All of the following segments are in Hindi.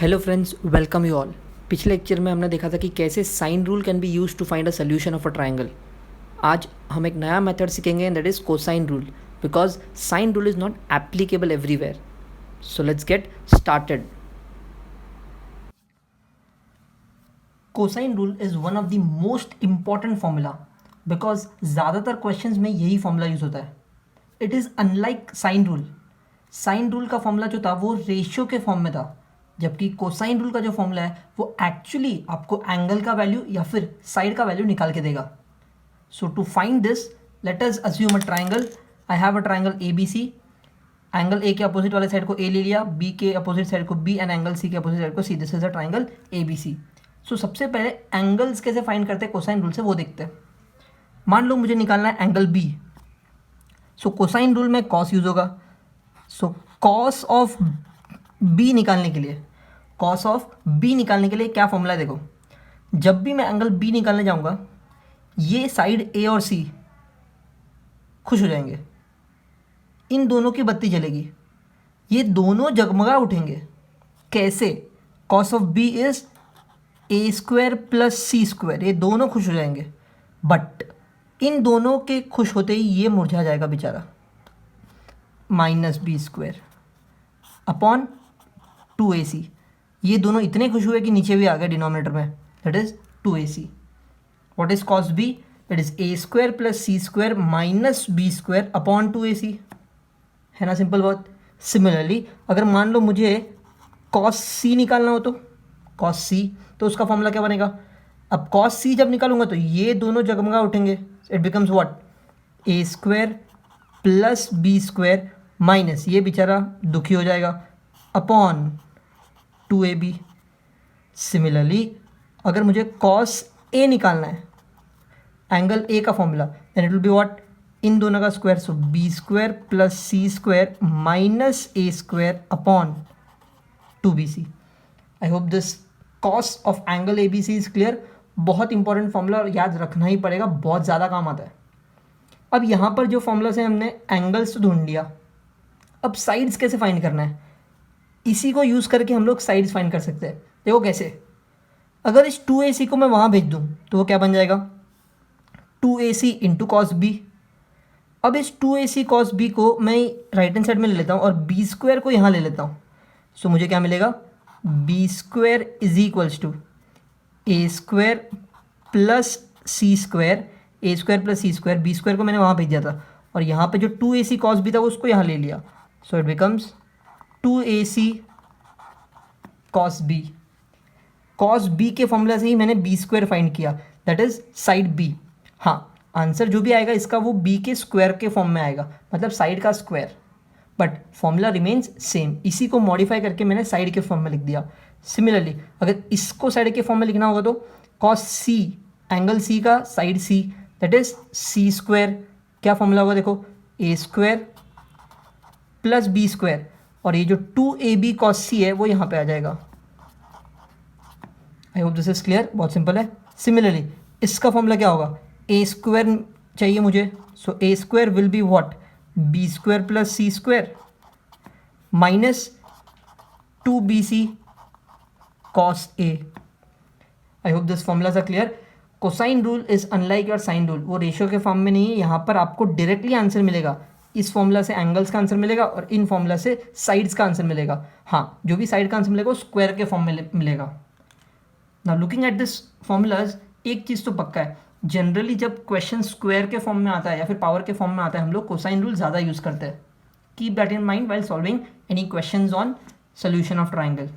Hello friends, welcome you all. पिछले लेक्चर में हमने देखा था कि कैसे sine rule can be use to find a solution of a triangle. आज हम एक नया मेथड सीखेंगे and that is cosine rule, because sine rule is not applicable everywhere. So let's get started. Cosine rule is one of the most important formula because ज़्यादातर क्वेश्चंस में यही फॉर्मूला यूज़ होता है। It is unlike sine rule. Sine rule का फॉर्मूला जो था वो रेशियो के फॉर्म में था, जबकि कोसाइन रूल का जो फॉर्मूला है वो एक्चुअली आपको एंगल का वैल्यू या फिर साइड का वैल्यू निकाल के देगा। So to find this, let us assume a triangle. I have a triangle A B C. Angle A के अपोजिट वाले साइड को ए ले लिया, बी के अपोजिट साइड को बी एंड एंगल सी के अपोजिट साइड को C. This is a triangle A B C. So सबसे पहले एंगल्स कैसे फाइंड करते हैं कोसाइन रूल से वो देखते हैं। मान लो मुझे निकालना है एंगल बी। सो कोसाइन रूल में कॉस यूज होगा। सो कॉस ऑफ बी निकालने के लिए क्या फॉर्मूला है देखो। जब भी मैं एंगल बी निकालने जाऊंगा ये साइड ए और सी खुश हो जाएंगे, इन दोनों की बत्ती जलेगी, ये दोनों जगमगा उठेंगे। कैसे? Cos of B is A square plus C square, ये दोनों खुश हो जाएंगे। बट इन दोनों के खुश होते ही ये मुरझा जाएगा बेचारा, minus B square upon 2ac। ये दोनों इतने खुश हुए कि नीचे भी आ गए डिनोमिनेटर में, that is 2ac। What is cos B? It is A square plus C square minus B square upon 2ac। है ना सिंपल बहुत। सिमिलरली अगर मान लो मुझे कॉस सी निकालना हो तो कॉस सी, तो उसका फॉर्मूला क्या बनेगा? अब कॉस सी जब निकालूंगा तो ये दोनों जगमगा उठेंगे। It becomes what? A square plus B square minus, ये बेचारा दुखी हो जाएगा, अपॉन 2ab। सिमिलरली अगर मुझे कॉस ए निकालना है, एंगल ए का formula, then it will be what? इन दोनों का square, so B square plus C square minus A square upon 2bc। I hope this cos of angle A B C is clear. बहुत इंपॉर्टेंट फॉर्मूला और याद रखना ही पड़ेगा, बहुत ज़्यादा काम आता है। अब यहाँ पर जो फॉर्मूला से हमने एंगल्स तो ढूंढ लिया, अब साइड्स कैसे फाइंड करना है? इसी को यूज़ करके हम लोग साइड्स फाइंड कर सकते हैं। देखो कैसे। अगर इस 2ac को मैं वहाँ भेज दूँ तो वो क्या बन जाएगा? 2ac into cos B. अब इस 2ac कॉस बी को मैं राइट हैंड साइड में ले लेता हूँ और बी स्क्वायर को यहाँ ले लेता हूँ। सो मुझे क्या मिलेगा? B square is equals to A square plus C square, A square plus C square. B square को मैंने वहाँ भेज दिया था और यहाँ पे जो 2ac कॉस बी था वो उसको यहाँ ले लिया। So it becomes 2ac cos B. Cos B के फॉर्मूला से ही मैंने बी स्क्वायर फाइंड किया, दैट इज साइड बी। हाँ, आंसर जो भी आएगा इसका वो बी के स्क्वायर के फॉर्म में आएगा, मतलब साइड का square, but formula remains same. इसी को मॉडिफाई करके मैंने साइड के फॉर्म में लिख दिया। सिमिलरली अगर इसको साइड के फॉर्म में लिखना होगा तो कॉस सी, एंगल सी का side C, that is C square. क्या फॉर्मूला होगा देखो? A square plus B square, और ये जो 2ab कॉस सी है वो यहाँ पे आ जाएगा। I hope this is clear, बहुत सिंपल है। सिमिलरली इसका फॉर्मूला क्या होगा? ए स्क्वायर चाहिए मुझे, so A square will be what? B square plus C square minus 2bc cos A. I hope this formulas are clear. Cosine rule is unlike your sine rule, वो रेशियो के फॉर्म में नहीं है। यहाँ पर आपको डायरेक्टली आंसर मिलेगा। इस फॉर्मूला से एंगल्स का आंसर मिलेगा और इन फॉर्मूला से साइड्स का आंसर मिलेगा। हाँ, जो भी साइड का आंसर मिलेगा वो स्क्वायर के फॉर्म में मिलेगा। Now looking at this formulas, एक चीज़ तो पक्का है, जनरली जब क्वेश्चन स्क्वायर के फॉर्म में आता है या फिर पावर के फॉर्म में आता है हम लोग कोसाइन रूल ज़्यादा यूज़ करते हैं। Keep that in mind while solving any questions on solution of triangle.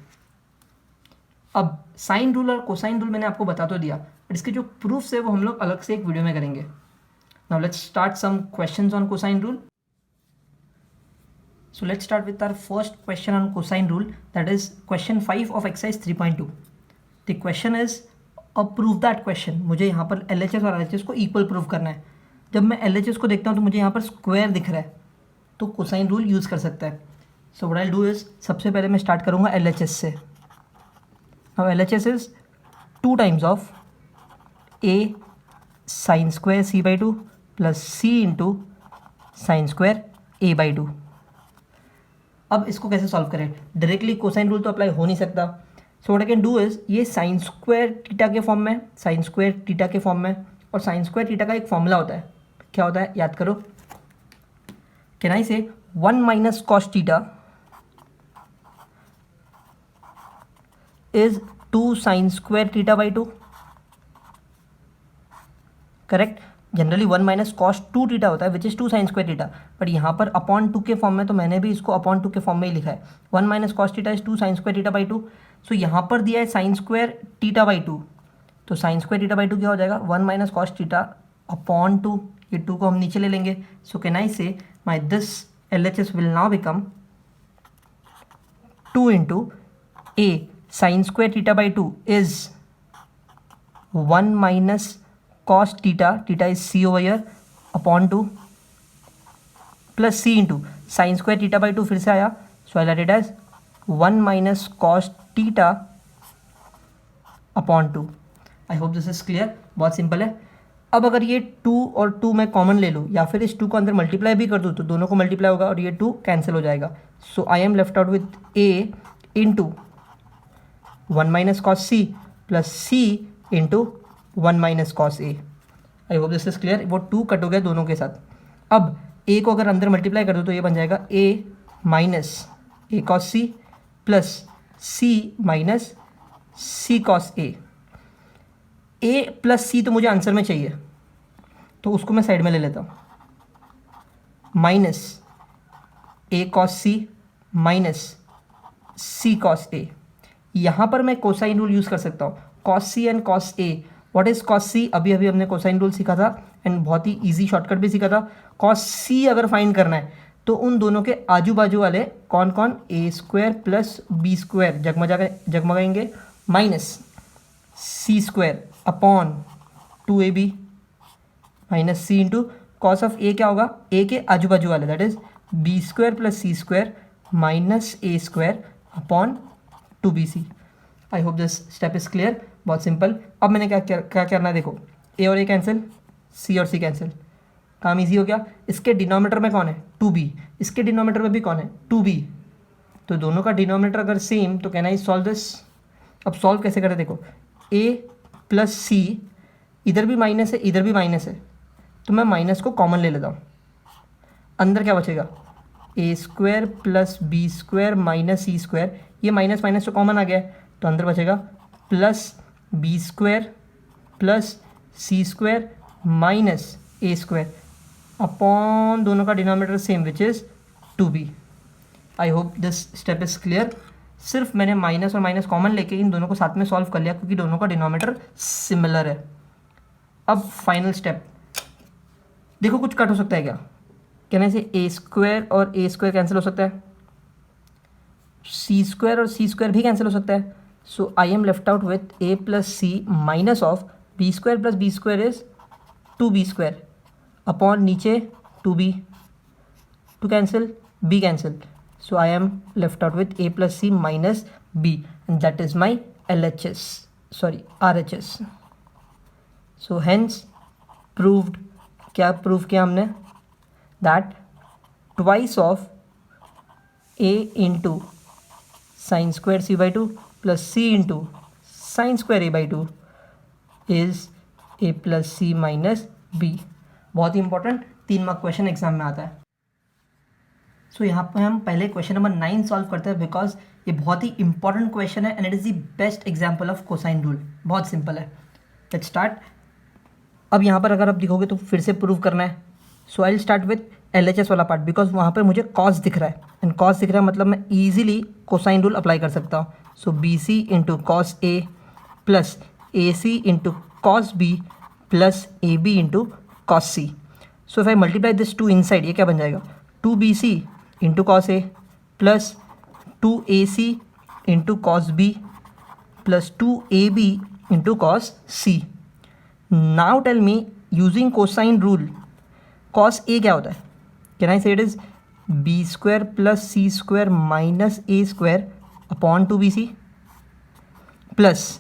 अब साइन रूल और कोसाइन रूल मैंने आपको बता तो दिया, बट इसके जो प्रूफ्स है वो हम लोग अलग से एक वीडियो में करेंगे। Now let's start some questions on cosine rule. So let's start with our first question on cosine rule, that is question 5 of exercise 3.2. The question is prove that question। मुझे यहाँ पर LHS और RHS को इक्वल प्रूव करना है। जब मैं LHS को देखता हूँ तो मुझे यहाँ पर स्क्वायर दिख रहा है, तो कोसाइन रूल यूज़ कर सकता है। So what I will do is, सबसे पहले मैं स्टार्ट करूँगा LHS से। Now LHS is 2 times of a sine square c/2 plus c into sine square a/2। अब इसको कैसे सॉल्व करें? डायरेक्टली कोसाइन रूल तो अप्लाई हो नहीं सकता, सो what I can do is, ये साइन स्क्वायर थीटा के फॉर्म में, साइन स्क्वायर थीटा के फॉर्म में, और साइन स्क्वायर थीटा का एक फॉर्मूला होता है, क्या होता है याद करो, कैन आई से 1 minus cos theta is 2 sine square theta by 2, correct. Generally 1 minus cos 2 theta होता है which is 2 sine square theta, but यहाँ पर अपॉन 2 के फॉर्म में, तो मैंने भी इसको अपॉन 2 के फॉर्म में ही लिखा है। 1 minus cos theta is 2 sine square theta by 2। सो यहाँ पर दिया है साइन स्क्वायर थीटा बाई 2, तो साइन स्क्वायर थीटा बाई 2 क्या हो जाएगा, 1 माइनस कॉस थीटा अपॉन 2, ये 2 को हम नीचे ले लेंगे। सो कैन आई से my this LHS will now become 2 into A sine square theta by 2 is 1 minus cos theta, theta is c over here upon 2 plus c into sin square theta by 2 फिर से आया, so I write it as 1 minus cos theta upon 2। I hope this is clear, बहुत सिंपल है। अब अगर ये 2 और 2 मैं कॉमन ले लूँ या फिर इस 2 को अंदर मल्टीप्लाई भी कर दूँ तो दोनों को मल्टीप्लाई होगा और ये 2 कैंसिल हो जाएगा। So I am left out with a into 1 minus cos c plus c into 1 minus cos A. I hope this is clear, वो 2 कट हो गया दोनों के साथ। अब a को अगर अंदर मल्टीप्लाई कर दो तो ये बन जाएगा a minus A cos C plus c minus C cos A. a plus c तो मुझे आंसर में चाहिए, तो उसको मैं साइड में ले लेता हूँ, minus A cos C minus C cos A. यहाँ पर मैं कोसाइन रूल यूज़ कर सकता हूँ, cos C and cos A. What is cos C, अभी अभी हमने कोसाइन रूल सीखा था एंड बहुत ही इजी शॉर्टकट भी सीखा था। कॉस सी अगर फाइंड करना है तो उन दोनों के आजू बाजू वाले कौन कौन, A square plus B square जगमगाएंगे, minus C square upon 2ab minus C into cos of A क्या होगा, ए के आजू बाजू वाले that is B square plus C square minus A square upon 2bc। I hope this step is clear, बहुत सिंपल। अब मैंने क्या करना है, देखो ए और ए कैंसिल, सी और सी कैंसिल, काम इजी हो गया। इसके डिनोमीटर में कौन है 2b, इसके डिनोमीटर में भी कौन है 2b, तो दोनों का डिनोमीटर अगर सेम तो कैन आई सॉल्व दिस। अब सॉल्व कैसे करें, देखो a प्लस सी, इधर भी माइनस है इधर भी माइनस है, तो मैं माइनस को कॉमन ले लेता हूँ, अंदर क्या बचेगा A square plus B square minus C square, ये माइनस माइनस तो कॉमन आ गया है तो अंदर बचेगा plus B square plus C square minus A square upon दोनों का denominator same which is 2b। I hope this step is clear. सिर्फ मैंने माइनस और माइनस कॉमन लेके इन दोनों को साथ में सॉल्व कर लिया क्योंकि दोनों का डिनोमिनेटर सिमिलर है। अब फाइनल स्टेप, देखो कुछ कट हो सकता है क्या, कहने से ए स्क्वायर और ए स्क्वायर कैंसिल हो सकता है, सी स्क्वायर और सी स्क्वायर भी कैंसिल हो सकता है। So I am left out with A plus C minus of B square plus B square is 2b square upon नीचे 2b, 2 cancel b cancel, so I am left out with a plus c minus b and that is my LHS, sorry RHS। so hence proved, क्या प्रूव किया हमने, that twice of a into sin square c by 2 plus c into sin square a by 2 is a plus c minus b। बहुत ही इंपॉर्टेंट 3 मार्क क्वेश्चन एग्जाम में आता है। सो यहाँ पे हम पहले क्वेश्चन नंबर 9 सॉल्व करते हैं बिकॉज ये बहुत ही इंपॉर्टेंट क्वेश्चन है and it is the best example of cosine rule. बहुत सिंपल है, लेट्स स्टार्ट। अब यहाँ पर अगर आप दिखोगे तो फिर से प्रूव करना है। So I will start with LHS वाला पार्ट बिकॉज वहाँ पर मुझे कॉस दिख रहा है एंड कॉस दिख रहा है मतलब मैं ईजिली कोसाइन रूल अप्लाई कर सकता हूँ। So BC into cos A plus AC into cos B plus AB into cos C. So if I multiply this 2 inside, ये क्या बन जाएगा 2BC into cos A plus 2AC into cos B plus 2AB into cos C. Now tell me using cosine rule cos A क्या होता है, can I say it is B square plus C square minus A square upon 2BC plus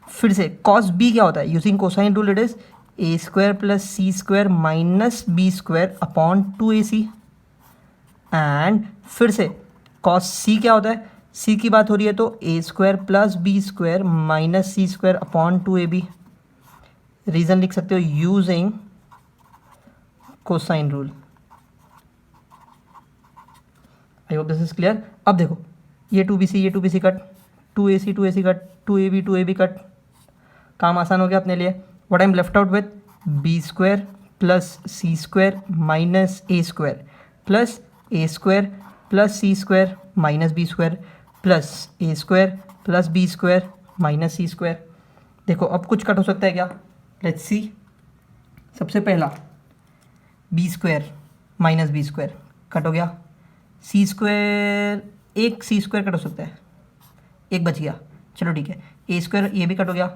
फिर से कॉस बी क्या होता है using cosine rule it is A square plus C square minus B square upon 2AC and फिर से कॉस सी क्या होता है सी की बात हो रही है तो A square plus B square minus C square upon 2ab। Reason लिख सकते हो using cosine rule. I hope this is clear. अब देखो ये 2bc cut, 2ac cut, 2ab cut, काम आसान हो गया अपने लिए। What I am left out with B square plus C square minus A square plus A square plus C square minus B square plus A square plus B square minus C square. देखो अब कुछ कट हो सकता है क्या, लेट्स सी। सबसे पहला B square minus B square cut हो गया, सी स्क्वायर, एक सी स्क्वायर कट हो सकता है, एक बच गया, चलो ठीक है। ए स्क्वायर ये भी कट हो गया।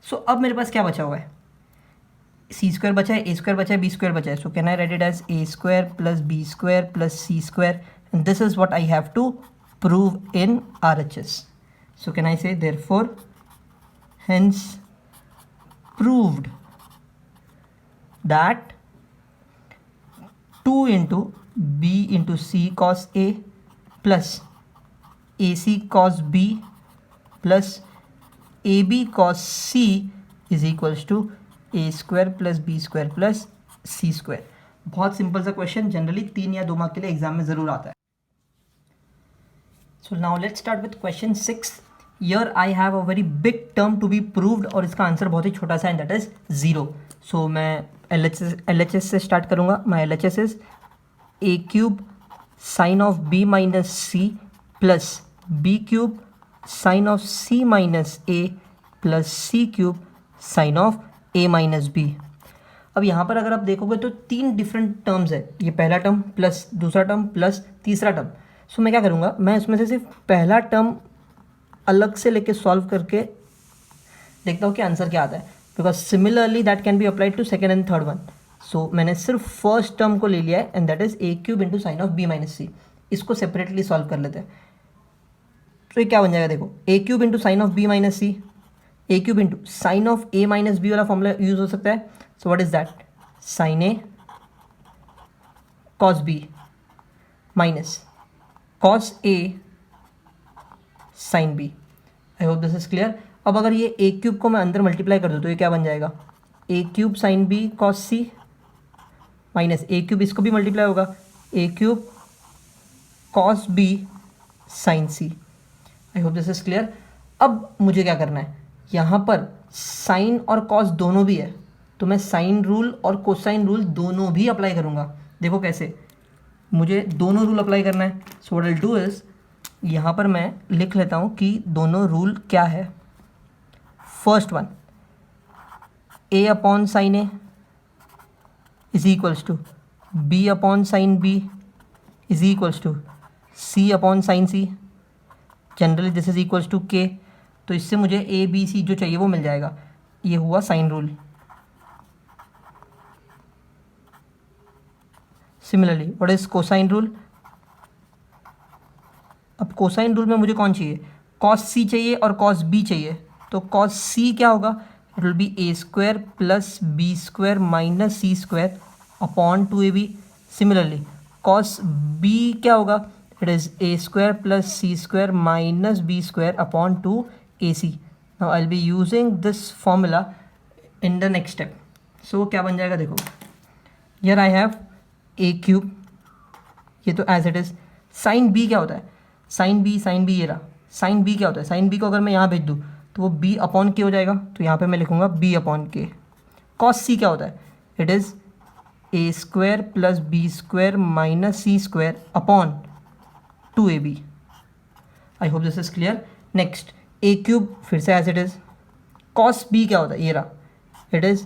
सो अब मेरे पास क्या बचा हुआ है, सी स्क्वायर बचा है, ए स्क्वायर बचा है, बी स्क्वायर बचा है। So can I write it as A square plus B square plus C square, and this is what I have to prove in RHS. So can I say therefore hence proved that 2 into b into c cos a plus ac cos b plus ab cos c is equals to a square plus b square plus c square. बहुत सिंपल सा क्वेश्चन, जनरली 3 या 2 मार्क के लिए एग्जाम में ज़रूर आता है। So now let's start with question 6. Here I have a very big term to be proved और इसका आंसर बहुत ही छोटा सा है, that is 0. So मैं LHS से स्टार्ट करूँगा। My LHS is a cube sin of b minus c plus b cube sin of c minus a plus c cube sin of a minus b. अब यहाँ पर अगर आप देखोगे तो 3 डिफरेंट टर्म्स है, ये पहला टर्म प्लस दूसरा टर्म प्लस तीसरा टर्म। सो मैं क्या करूँगा, मैं इसमें से सिर्फ पहला टर्म अलग से लेके सॉल्व करके देखता हूँ कि आंसर क्या आता है, because similarly that can be applied to second and third one. So मैंने सिर्फ फर्स्ट टर्म को ले लिया है, and that is A cube into sine of B minus C. इसको सेपरेटली सॉल्व कर लेते हैं। तो ये क्या बन जाएगा, देखो A cube into sine of B minus C, A cube into sine of A minus B वाला फॉर्मूला यूज हो सकता है। So what is that, sine A cos B minus cos A sine B. I hope this is clear. अब अगर ये ए क्यूब को मैं अंदर मल्टीप्लाई कर दूँ तो ये क्या बन जाएगा, A cube sine B cos C minus A cube, इसको भी मल्टीप्लाई होगा, A cube cos B sine C. I hope this is clear. अब मुझे क्या करना है, यहाँ पर साइन और कॉस दोनों भी है, तो मैं साइन रूल और कोसाइन रूल दोनों भी अप्लाई करूँगा। देखो कैसे, मुझे दोनों रूल अप्लाई करना है। So what I will do is, यहाँ पर मैं लिख लेता हूँ कि दोनों रूल क्या है। First one, A upon sine A is equals to B upon sine B is equals to C upon sine C. Generally this is equals to K, तो इससे मुझे ए बी सी जो चाहिए वो मिल जाएगा। ये हुआ sine rule. Similarly what is cosine rule, अब कोसाइन रूल में मुझे कौन चाहिए, कॉस सी चाहिए और कॉस बी चाहिए। तो कॉस सी क्या होगा, it will be A square plus B square minus C square upon 2ab। Similarly cos B क्या होगा, it is A square plus C square minus B square upon 2ac। Now I will be using this formula in the next step. So क्या बन जाएगा, देखो here I have A cube, ये तो as it is. Sine B क्या होता है, साइन बी ये रहा। साइन बी क्या होता है, साइन बी को अगर मैं यहाँ भेज दूँ तो वो बी अपॉन के हो जाएगा, तो यहाँ पे मैं लिखूँगा B upon K. Cos C क्या होता है, it is A square plus B square minus C square upon 2ab। I hope this is clear. Next A cube, फिर से as it is. Cos B क्या होता है, ये रहा, it is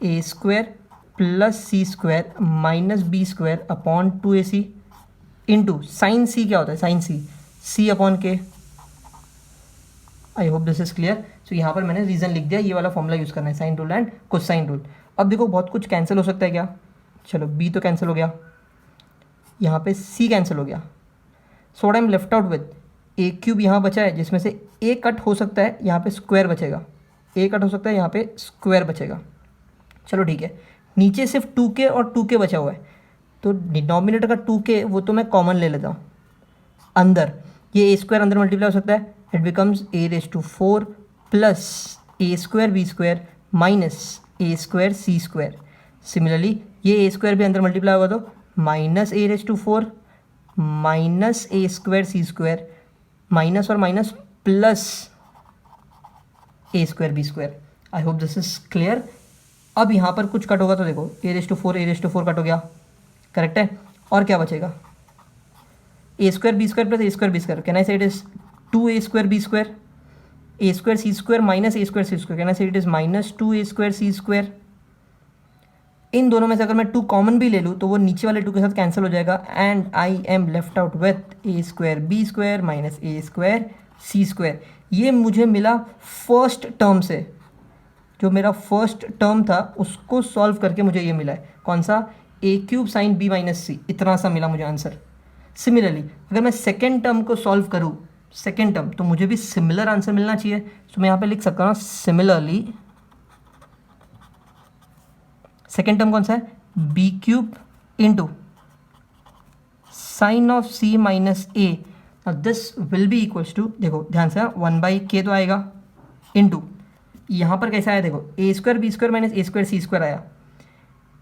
A square plus C square minus B square upon 2ac into sine C क्या होता है, sine C upon K. I hope this is clear. सो यहाँ पर मैंने रीज़न लिख दिया, ये वाला फॉर्मूला यूज़ करना है, sine rule and cosine rule. अब देखो बहुत कुछ कैंसिल हो सकता है क्या, चलो बी तो कैंसिल हो गया, यहाँ पे सी कैंसिल हो गया। So what I am left out with, A cube यहाँ बचा है जिसमें से ए कट हो सकता है, यहाँ पे स्क्वायर बचेगा, ए कट हो सकता है, यहाँ पे स्क्वायर बचेगा। चलो ठीक है, नीचे सिर्फ 2k और 2k बचा हुआ है, तो डिनोमिनेटर का 2k वो तो मैं कॉमन ले लेता हूँ अंदर, ये a² अंदर मल्टीप्लाई हो सकता है, it becomes a⁴ plus a² b² minus a² c²। Similarly ये a² भी अंदर मल्टीप्लाई होगा तो minus a⁴ minus a² c² minus और minus plus a² b²। I hope this is clear. अब यहाँ पर कुछ कट होगा तो देखो a⁴ कट हो गया, करेक्ट है। और क्या बचेगा, a² b² plus a² b²। Can I say it is 2a² b², a² c² minus a² c²। Can I say it is minus 2a² c²। इन दोनों में से अगर मैं 2 कॉमन भी ले लूँ तो वो नीचे वाले 2 के साथ कैंसिल हो जाएगा, and I am left out with a² b² minus a² c²। ये मुझे मिला फर्स्ट टर्म से, जो मेरा फर्स्ट टर्म था उसको सॉल्व करके मुझे ये मिला है, कौन सा, a³ sign b minus c। इतना सा मिला मुझे आंसर। सिमिलरली अगर मैं सेकेंड टर्म को सॉल्व करूँ, सेकेंड टर्म, तो मुझे भी सिमिलर आंसर मिलना चाहिए। तो मैं यहाँ पे लिख सकता हूँ सिमिलरली सेकेंड टर्म कौन सा है, b³ into sine of c minus a। This will be equals to, देखो ध्यान से, 1/k तो आएगा, इंटू यहाँ पर कैसा आया देखो, a² b² minus a² c² आया।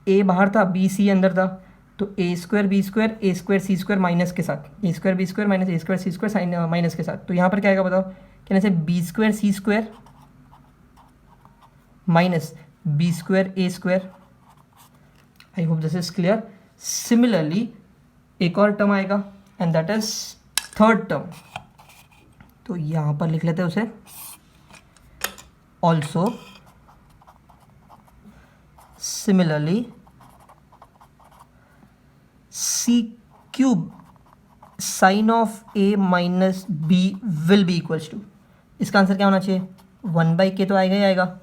a बाहर था, b c अंदर था, तो a² b² a² c² minus के साथ, a² b² minus a² c² sign minus के साथ। तो यहाँ पर क्या आएगा बताओ, कहने से b² c² minus b² a²। I hope this is clear. Similarly एक और टर्म आएगा and that is third term. तो यहाँ पर लिख लेते हैं उसे, also similarly c³ sine of a minus b will be equals to, इसका आंसर क्या होना चाहिए, 1/k तो आएगा ही आएगा,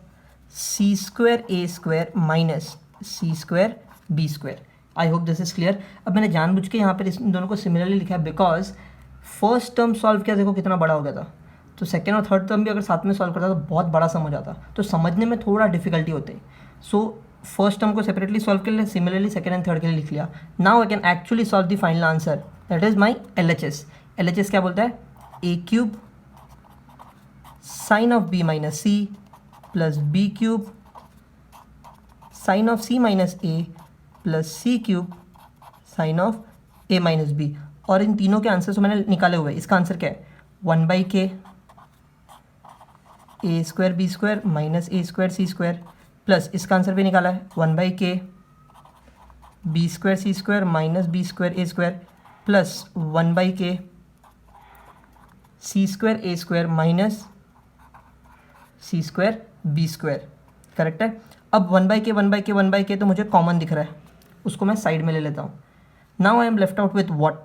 c² a² minus c² b²। I hope this is clear. अब मैंने जानबूझ के यहाँ पर इन दोनों को सिमिलरली लिखा है बिकॉज फर्स्ट टर्म सॉल्व किया, देखो कितना बड़ा हो गया था, तो सेकेंड और थर्ड टर्म भी अगर साथ में सॉल्व करता तो बहुत बड़ा सम हो जाता, तो समझने में थोड़ा डिफिकल्टी होती है। सो फर्स्ट टर्म को सेपरेटली सॉल्व कर लिया, सिमिलरली सेकेंड एंड थर्ड के लिए लिख लिया। Now I can actually solve the final answer, that is my LHS। LHS क्या बोलता है, a³ sine of b minus c plus b³ sine of c minus a plus c³ sine of a minus b। और इन तीनों के आंसर तो मैंने निकाले हुए, इसका आंसर क्या है, 1/k a² b² minus a² c² plus इसका आंसर भी निकाला है 1/k b² c² minus b² a² plus 1/k c² a² minus c² b²। Correct है। अब 1/k 1/k 1/k तो मुझे कॉमन दिख रहा है, उसको मैं साइड में ले लेता हूँ। Now I am left out with what,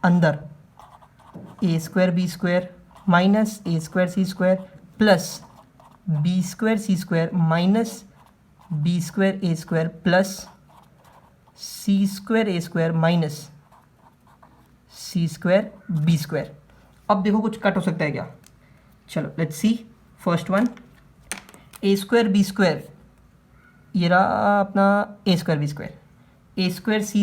अंदर a² b² minus a² c² plus b² c² minus b² a² plus c² a² minus c² b²। अब देखो कुछ कट हो सकता है क्या, चलो let's see. First one, a² b², ये रहा अपना a² b², a² c²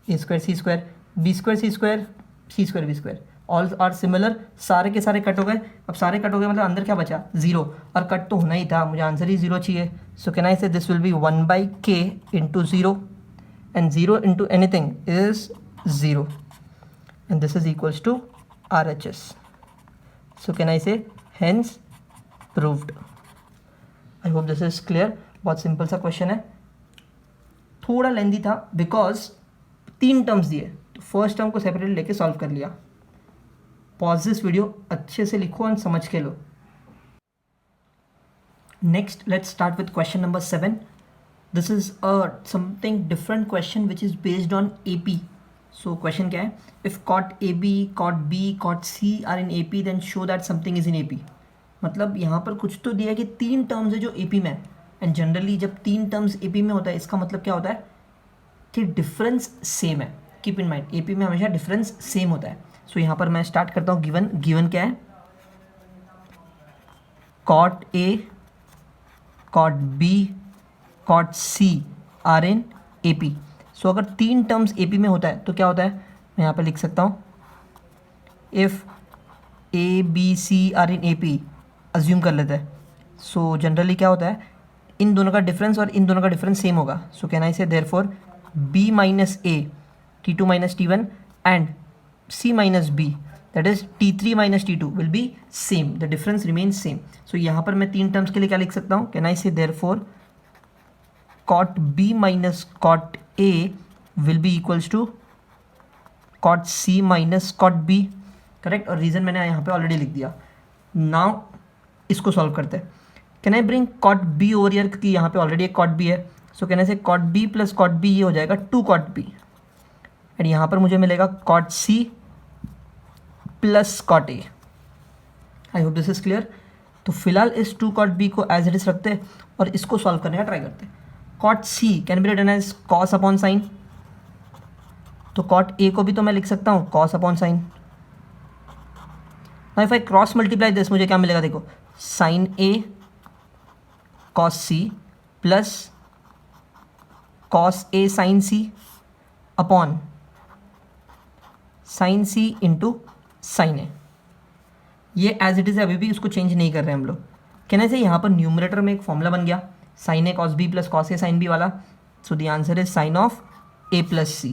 a² c², b² c², c² b², all are similar. सारे के सारे कट हो गए। अब सारे कट हो गए मतलब अंदर क्या बचा, 0, और कट तो होना ही था, मुझे आंसर ही 0 चाहिए। सो can I say this will be 1/k into 0 and 0 into anything is 0 and this is equals to RHS। So can I say hence proved. I hope this is clear. बहुत सिंपल सा क्वेश्चन है, थोड़ा लेंदी था बिकॉज 3 टर्म्स दिए, तो फर्स्ट टर्म को सेपरेट लेके सॉल्व कर लिया। पॉज दिस वीडियो, अच्छे से लिखो और समझ के लो। Next let's start with question number 7। This is something different question which is based on AP। So question क्या है, if cot AB, cot B, cot C are in AP then show that something is in AP। मतलब यहाँ पर कुछ तो दिया है कि 3 टर्म्स है जो AP में है, एंड जनरली जब 3 टर्म्स AP में होता है इसका मतलब क्या होता है कि डिफरेंस सेम है। कीप इन माइंड AP में हमेशा डिफरेंस सेम होता है। सो यहाँ पर मैं स्टार्ट करता हूँ। गिवन क्या है, cot A, cot B, cot C are in AP। सो अगर 3 टर्म्स AP में होता है तो क्या होता है, मैं यहाँ पर लिख सकता हूँ if A B C are in A P assume कर लेते हैं, सो जनरली क्या होता है, इन दोनों का डिफरेंस और इन दोनों का डिफरेंस सेम होगा. सो can I say therefore B minus A T2 minus T1 and C minus B, that is T3 minus T2 will be same, the difference remains same. So यहाँ पर मैं तीन टर्म्स के लिए क्या लिख सकता हूँ, can I say therefore cot B minus cot A will be equals to cot C minus cot B, correct. और रीज़न मैंने यहाँ पे ऑलरेडी लिख दिया. नाउ इसको सॉल्व करते हैं. Can I bring cot B over here, क्योंकि यहाँ पे ऑलरेडी एक cot B है. सो कैन आई से cot B plus cot B, ये हो जाएगा 2 cot B, एंड यहाँ पर मुझे मिलेगा cot C plus cot A. I hope this is clear. तो फिलहाल इस 2 cot B को एज इट इज रखते हैं और इसको सॉल्व करने का ट्राई करते हैं. cot C can be written as cos upon sine, तो cot A को भी तो मैं लिख सकता हूँ cos upon sine. Now if I cross multiply this, मुझे क्या मिलेगा, देखो sine A cos C plus cos A sine C upon sine C into sine A. ये एज इट इज़ अभी भी उसको चेंज नहीं कर रहे हैं हम लोग. कहना से यहाँ पर न्यूमरेटर में एक फॉर्मूला बन गया sine A cos B plus cos A sine B वाला. So the answer is sine of A plus C.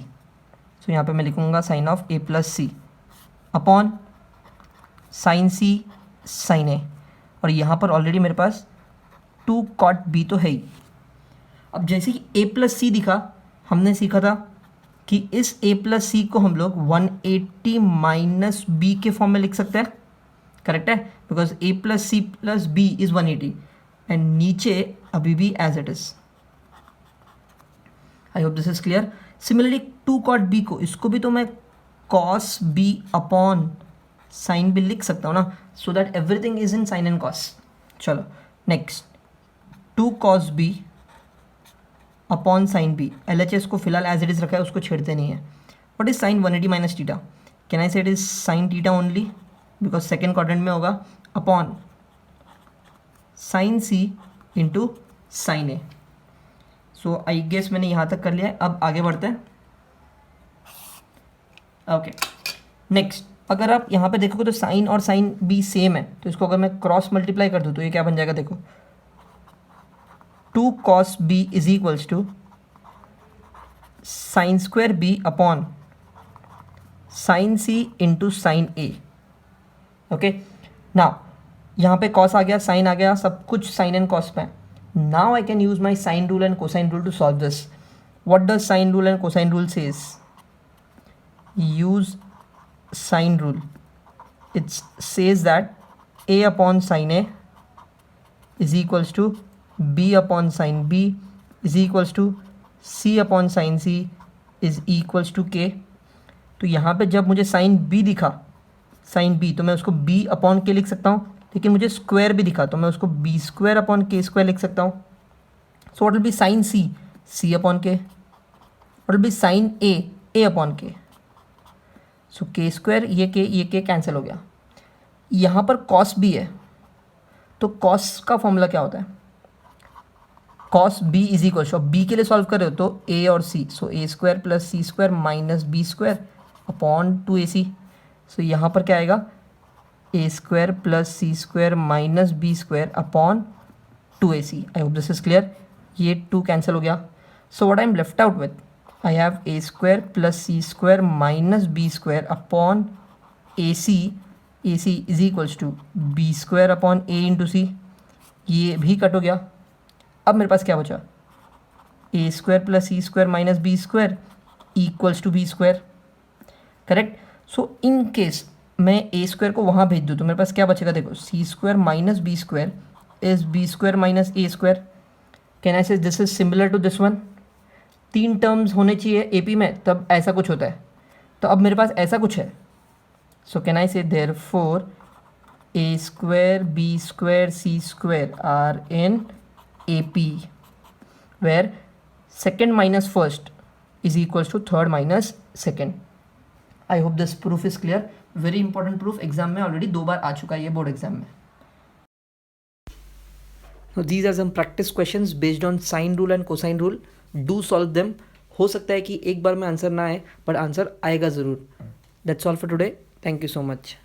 सो यहाँ पे मैं लिखूँगा sine of A plus C upon sine C sine A, और यहाँ पर ऑलरेडी मेरे पास 2 cot b तो है ही. अब जैसे ही ए प्लस सी दिखा, हमने सीखा था कि इस a प्लस सी को हम लोग 180 माइनस बी के फॉर्म में लिख सकते हैं, करेक्ट है, because a plus C plus B is 180, and नीचे अभी भी as it is. I hope this is clear. Similarly 2 cot b को, इसको भी तो मैं cos b upon sine b लिख सकता हूँ ना, so that everything is in sine and cos. चलो next 2 cos b upon sine B. LHS को फिलहाल एज इट इज़ रखा है, उसको छेड़ते नहीं है. What is sine 180 minus theta, can I say it is sine theta only, because second quadrant में होगा, upon sine C into sine A. So I guess मैंने यहाँ तक कर लिया है. अब आगे बढ़ते हैं. ओके नेक्स्ट, अगर आप यहाँ पे देखोगे तो साइन और साइन बी सेम है, तो इसको अगर मैं क्रॉस मल्टीप्लाई कर दूँ तो ये क्या बन जाएगा, देखो 2 cos b is equals to sine square b upon sine c into sine a. Okay now यहाँ पे cos आ गया, साइन आ गया, सब कुछ साइन एंड cos पे. Now I can use my sine rule and cosine rule to solve this. What does sine rule and cosine rule says? Use sine rule. It says that a upon sine a is equals to b upon sine b is equals to c upon sine c is equals to k. तो यहाँ पे जब मुझे साइन b दिखा, साइन b, तो मैं उसको b अपॉन k लिख सकता हूँ, लेकिन मुझे स्क्वायर भी दिखा तो मैं उसको b square upon k square लिख सकता हूँ. So what will be sine c, c upon k. What will be sine a, a upon k. So k square, ये k कैंसिल हो गया. यहाँ पर cos b है, तो cos का फॉर्मूला क्या होता है, cos b is equal to, B के लिए सॉल्व कर रहे हो तो a और c, so a square plus c square minus b square upon 2ac. So यहाँ पर क्या आएगा, a square plus c square minus b square upon 2ac. I hope this is clear. ये 2 कैंसिल हो गया. So what I am left out with, I have a square plus c square minus b square upon ac is equals to b square upon a into c. ये भी कट हो गया. अब मेरे पास क्या बचा, a square plus C square minus B square equals to b square, correct. So in case मैं a स्क्वायर को वहाँ भेज दूँ तो मेरे पास क्या बचेगा, देखो C square minus B square is B square minus A square. Can I say this is similar to this one. 3 terms होने चाहिए AP में, तब ऐसा कुछ होता है. तो अब मेरे पास ऐसा कुछ है. So can I say therefore a square b square c square are in AP, where second minus first is equals to third minus second. I hope this proof is clear. Very important proof, exam में ऑलरेडी 2 बार आ चुका है ये बोर्ड एग्जाम में. Now these are some practice questions based on sine rule and cosine rule. Do solve them. हो सकता है कि एक बार में आंसर ना आए, बट आंसर आएगा ज़रूर. That's all for today. Thank you so much.